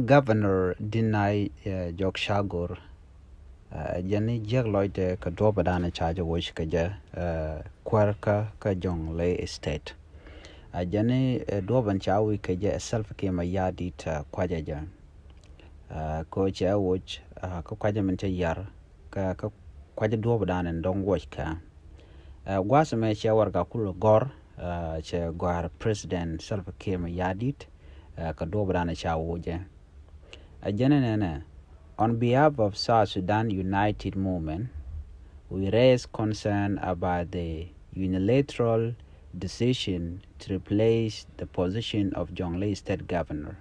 Governor denay jock chagor jani jeg loide ka doba dana charge wish ka ja kuäärä ka jonglei estate jani doban chawi ka ja self ke ma yadi ta kwaja ja ko cha wuch ka kwaja min ta yar ka kwaja doba dana don wish ka gwasa me cha warga kullu gor cha gwar president self ke ma yadi ka doba dana chawo ja jani on behalf of South Sudan United Movement, we raise concern about the unilateral decision to replace the position of Jonglei State Governor,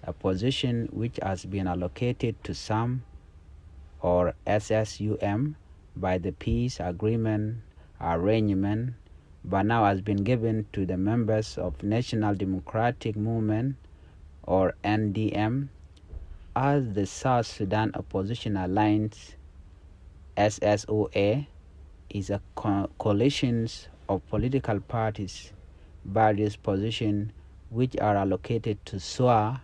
a position which has been allocated to some or SSUM by the peace agreement arrangement, but now has been given to the members of National Democratic Movement or NDM, as the South Sudan Opposition Alliance SSOA is a coalition of political parties, various positions which are allocated to SWA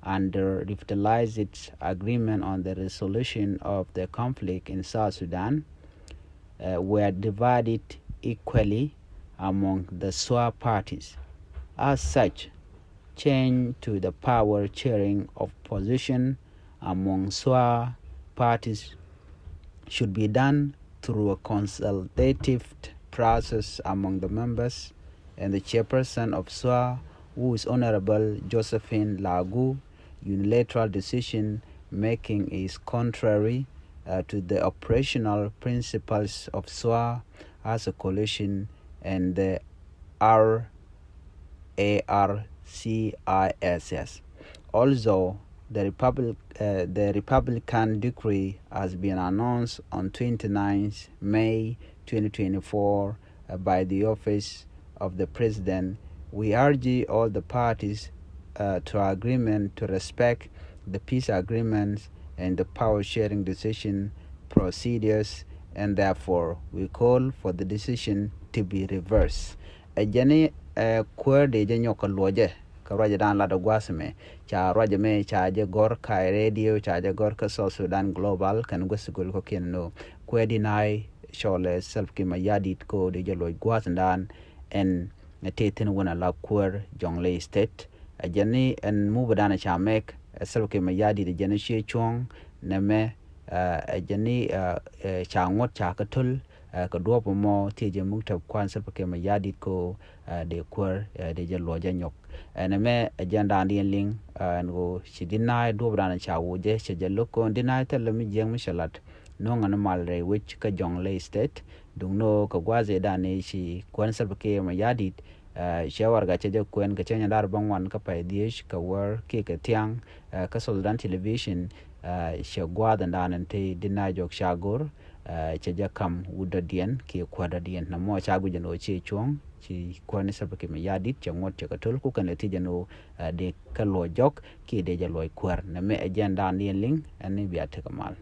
under revitalized agreement on the resolution of the conflict in South Sudan, were divided equally among the SWA parties. As such, change to the power sharing of position among SWA parties should be done through a consultative process among the members, and the chairperson of SWA, who is Honorable Josephine Lagu. Unilateral decision making is contrary to the operational principles of SWA as a coalition and the RARCISS. Also, the Republican decree has been announced on 29 May 2024 by the Office of the President. We urge all the parties to agreement to respect the peace agreements and the power-sharing decision procedures, and therefore we call for the decision to be reversed. Jani kuäärä de janyo ka luɔc ka raja dan la da gwasme cha raja me cha je gor ka radio cha je gor ka South Sudan global kan gwasgul ko kenno kuäärä denay shole self ki ma yadit ko de jalo gwasandan en teten wona la kuäärä jonglei state jani en mu badana cha mek self ki ma yadi de jani she chong na me jani cha ngot cha ka tul ka dopo mo tije muktab kwan self ki ma yadit ko de kuäärä de jalo janyok na me agenda andien ling ngo shi denay do badana cha woje che jalo ko denay tel mi jeng mishalat no ngana malre which ka jonglei state dung no ka gwaze dane shi kwan self ki ma yadit shawar ga ce kwen ga cenya dar bangwan ka pa dish ka war ke ka tiang ka Sudan television shagwa da nan te denay jock chagor ce kam wuda dien ke kwada dien na mo chagu jeno che chong ci kwan self ki ma yadit ce ngot ce ka tol ku kan ti jeno de ka lo jok ke de jalo kuäärä na me agenda ndien ling ani biate kamal